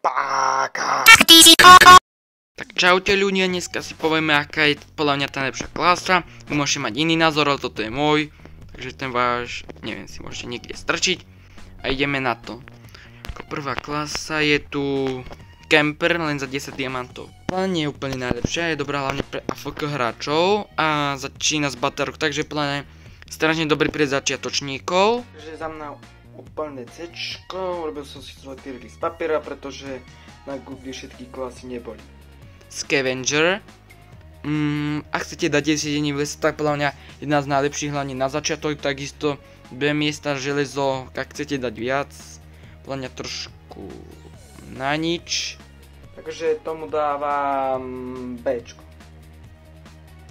Páka. Tak čaute ľudia, dneska si povieme, aká je podľa mňa tá najlepšia klasa. Vy môžete mať iný názor, ale toto je môj. Takže ten váš, neviem, si môžete niekde strčiť. A ideme na to. Ako prvá klasa je tu Camper, len za 10 diamantov. Nie je úplne najlepšia, je dobrá hlavne pre AFK hráčov. A začína z baterok, takže plne strašne dobrý pre začiatočníkov. Takže za mňa úplne C-čko, urobil som si svoj tier list z papiera, pretože na Google všetky klasy neboli. Scavenger. Ak chcete dať 10 dní v lese, tak podľa mňa jedna z najlepších, hlavne na začiatok, takisto 2 miesta železo, ak chcete dať viac, podľa mňa trošku na nič. Takže tomu dávam Bčko.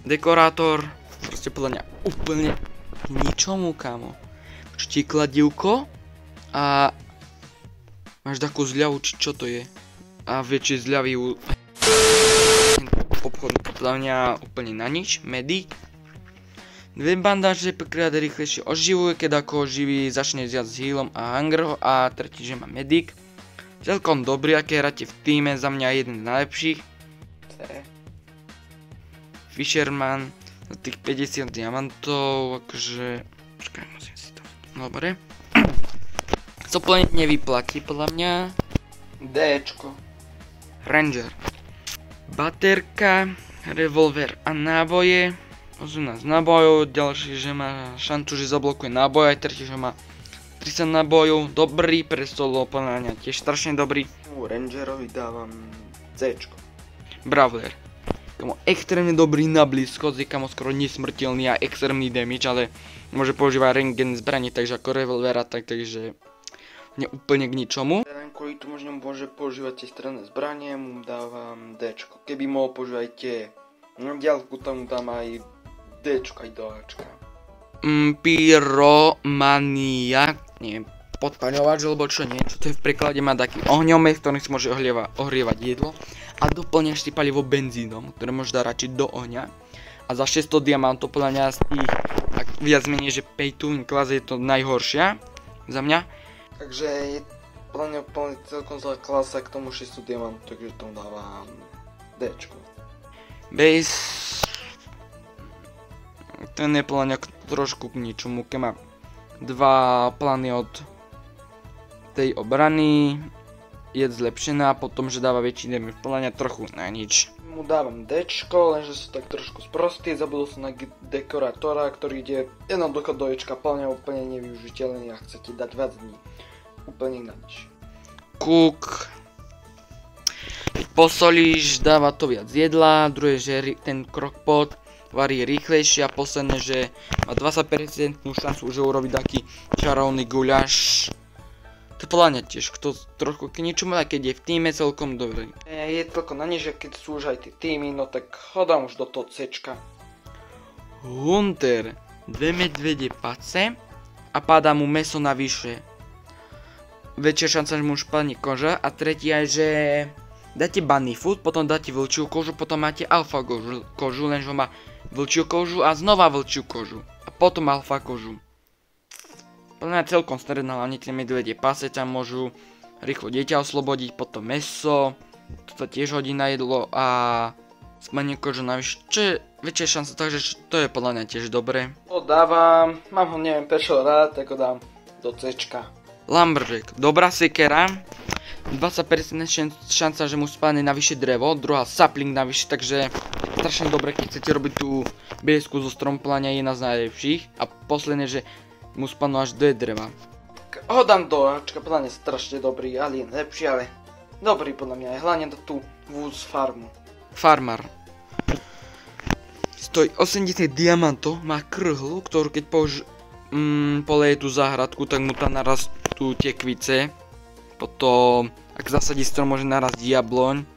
Dekorátor, proste podľa mňa úplne k ničomu, kámo. Počuť kladivko a máš takú zľavu, či čo to je. A väčšie zľavy u obchodníka, podľa mňa úplne na nič. Medic. 2 bandáže, prvýkrát rýchlejšie oživuje, keď ako oživí začne zjať s healom a hunger, a tretí, že má medic. Celkom dobrý, aké hráte v týme, za mňa jeden z najlepších. C. Fisherman, za tých 50 diamantov, akože... Počkaj, musím si to... Dobre. Soplne nevyplatí, podľa mňa. Dčko. Ranger. Baterka, revolver a náboje. 18 nábojov, ďalší, že má šancu, že zablokuje náboj, aj tretí, že má 30 nábojov. Dobrý, pre solo podľa mňa tiež strašne dobrý. Rangerovi dávam Cčko. Brawler. Kamo, extrémne dobrý na blízko, je kamo skoro nesmrteľný a extrémny damage, ale môže používať rengen zbraní, takže ako revolvera, takže nie úplne k ničomu. Kvôli tu možno môže používať tie stranné zbranie, mu dávam Dčko. Keby mohol používať tie ďalku, tam dám aj Dčko, aj do Ačka. Pyromania, neviem, podpaľovač, alebo čo nie, čo to je v preklade, má taký ohňomet, ktorý si môže ohrievať jedlo. A doplňaš si palivo benzínom, ktoré môžeš dať radšej do ohňa. A za 600 diamantov, podľa mňa z tých, ak viac menej, že pay to win klasa je to najhoršia za mňa. Takže je podľa mňa celkom zlá klasa, k tomu 600 diamantov, takže tomu dávam Dčko. Base, ten je podľa mňa trošku k ničomu, keď má 2 plány od tej obrany, je zlepšená, potom že dáva väčší damage, podľa mňa trochu na nič. Mu dávam Dčko, lenže sú tak trošku sprostý, zabudol som na dekorátora, ktorý ide jednoducho do Ečka, plne úplne nevyužiteľný a chcete dať viac dní. Úplne na nič. Cook. Keď posolíš, dáva to viac jedla, druhé, že ten crockpot varí rýchlejšie a posledné, že má 20% šancu, že urobí taký čarovný guľaš. To podľa mňa tiež, kto trochu k ničomu, aj keď je v týme, celkom dobrý. Je celkom na nič, že keď sú už aj tie týmy, no tak chodám už do toho Cčka. Hunter, 2 medvede pace a padá mu meso navyše. Väčšia šanca, že mu už padne koža. A tretí aj, že dáte bunny food, potom dáte vlčiu kožu, potom máte alfa kožu, lenže má vlčiu kožu a znova vlčiu kožu. A potom alfa kožu. Podľa mňa celkom stredná, hlavne tie medvedie pase, tam môžu rýchlo dieťa oslobodiť, potom meso, to sa tiež hodí na jedlo a spadne kožu navyše, čo je väčšia šanca, takže to je podľa mňa tiež dobré. To dávam, mám ho neviem prečo rád, tak ho dám do Cčka. Lumberjack, dobrá sekera, 20% šanca, že mu spadne navyše drevo, druhá sapling navyše, takže strašne dobré, keď chcete robiť tú biesku zo stromplania, jedna z najlepších. A posledne, že mu spadnú až 2 dreva. Ho dám do Ačka, podľa mňa strašne dobrý, ale je lepší, ale dobrý podľa mňa aj hlavne do tú Woods farmu. Farmer. Stojí 80 diamantov, má krhlu, ktorú keď poleje tú záhradku, tak mu tam narastú tie kvice. Potom, ak zasadí strom, môže narast jabloň.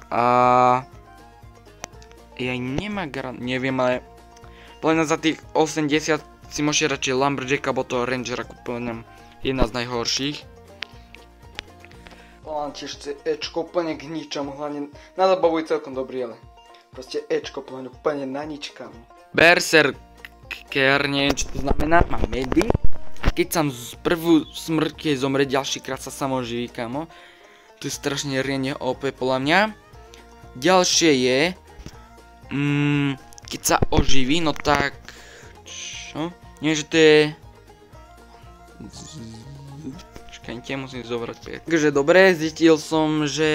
A... ja nemá neviem, ale... podľa mňa za tých 80 si môžete radšej Lumberjack alebo toho Rangera, úplne jedna z najhorších. Podľa mňa tiež chce Ečko úplne k ničomu, hlavne na zabavu je celkom dobrý, ale proste Ečko podľa mňa úplne na nič, kámo. Berserker, neviem čo to znamená, má medic Keď sa z prvú smrť, keď zomre, ďalší krát sa samoživí, kamo. To je strašne rienie OP podľa mňa. Ďalšie je... keď sa oživí, no tak... Čo? Nie, že to je... Čakajte, musím zobrať pek. Takže dobre, zistil som, že...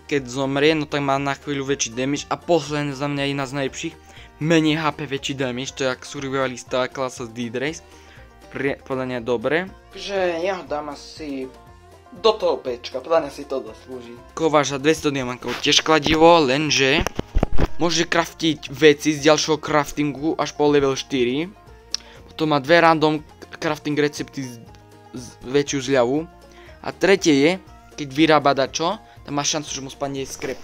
Keď zomrie, no tak má na chvíľu väčší damage. A posledne za mňa jedna z najlepších. Menej HP, väčší damage. To je jak survivalista klasa z Dead Race. Podľa mňa dobre. Takže ja ho dám asi... Do toho pečka, podľa mňa si to zaslúži. Kováža 200 diamantov, tiež kladivo, lenže... Môže craftiť veci z ďalšieho craftingu až po level 4. Potom má dve random crafting recepty z väčšiu zľavu. A tretie je, keď vyrába dačo, tam má šancu, že mu spadne skrep.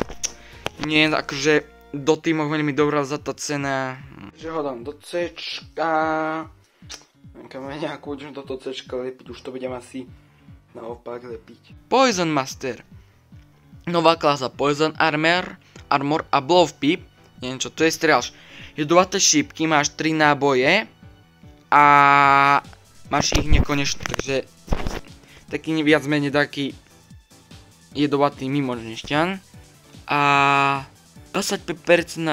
Nie, akože do týmov veľmi dobrá za tá cena. Že ho dám do C-čka. Necháme nejakú už do toho C-čka lepiť, už to budem asi naopak lepiť. Poison Master. Nová klasa Poison Armor a Blow Pip. Neviem čo, to je strelš. Jedovaté šípky, máš 3 náboje. A máš ich nekonečne, takže taký viac menej taký jedovatý mimožnešťan. A 25%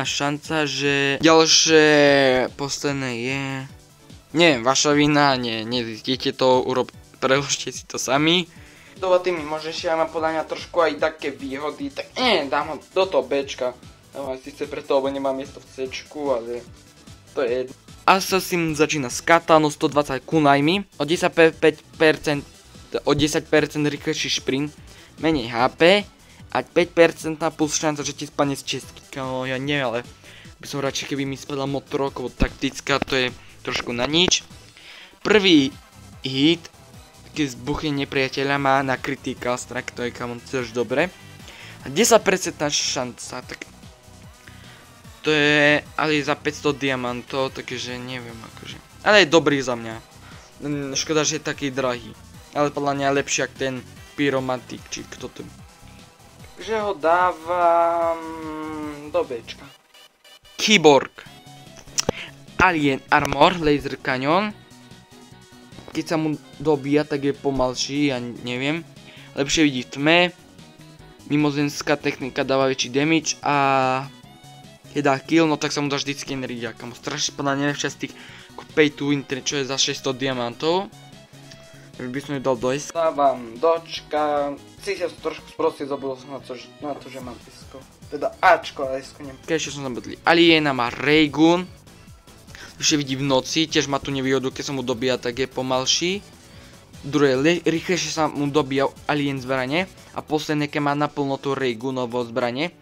šanca, že ďalšie posledné je... Nie, vaša vina, nezistíte to, preložte si to sami. Jedovatý mimožnešťan má podľa mňa trošku aj také výhody, tak dám ho do toho Bčka. Dávam síce preto, lebo nemám miesto v Cčku, ale to je jedno. Assassin začína s katano 120 kunajmi, o 10% rýchlejší šprint, menej HP a 5% plus šanca, že ti spadne z čestky. No ja neviem, ale by som radšej, keby mi spadla motorok, lebo taktická to je trošku na nič. Prvý hit, keď zbuchne nepriateľa, má na critical strike, to je kamon tiež dobre. A 10% šanca, tak to je ale za 500 diamantov, takže neviem akože. Ale je dobrý za mňa. Škoda, že je taký drahý. Ale podľa mňa lepší ako ten Pyromantik, či kto to. Takže ho dávam do Bčka. Kyborg. Alien Armor, Laser Cannon. Keď sa mu dobíja, tak je pomalší, ja neviem. Lepšie vidí v tme. Mimozemská technika dáva väčší damage a... Keď dá kill, no tak sa mu dá vždycky energia, kamo strašne podľa nevšia z tých pay to win, čo je za 600 diamantov. Takže by som ju dal do S. Dávam dočka, cítil som trošku sprostý, zabudol som na to, že mám S-ko. Teda Ačko, ale S-ko nemám. Keď som zabudli. Aliena má Raygun. Už vidí v noci, tiež má tu nevýhodu, keď sa mu dobíja, tak je pomalší. Druhé, rýchlejšie sa mu dobíja Alien zbranie. A posledné, keď má naplno tú Raygunovo zbranie,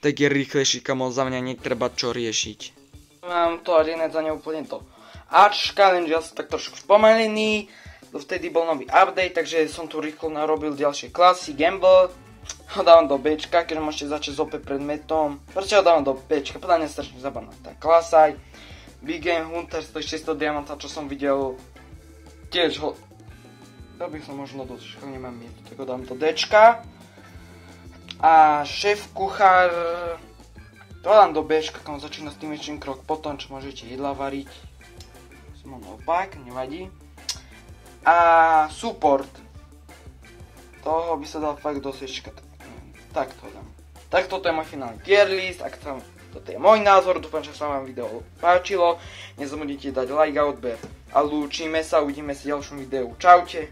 tak je rýchlejší, kamo, za mňa netreba čo riešiť. Mám to Aliena za neúplne to Ačka, lenže ja som tak trošku spomalený. Vtedy bol nový update, takže som tu rýchlo narobil ďalšie klasy. Gamble ho dávam do Bčka, keďže môžete začať s OP predmetom. Prečo ho dávam do Bčka? Podľa mňa strašne zabavná tá klasa. Big Game Hunter stojí 600 diamanta, čo som videl. Tiež ho... Dal bych som možno do Čka, nemám miesto, tak ho dám do Dčka. A šéf kuchár, to dám do Bčka, kam začína s tým väčším krok potom, čo môžete jedla variť. Som mal opak, nevadí. A support, toho by sa dal fakt do Cčka, tak to dám. Tak toto je môj finálny tier list, toto je môj názor, dúfam, že sa vám video páčilo. Nezabudnite dať like a odber. A lúčime sa, uvidíme sa v ďalšom videu. Čaute.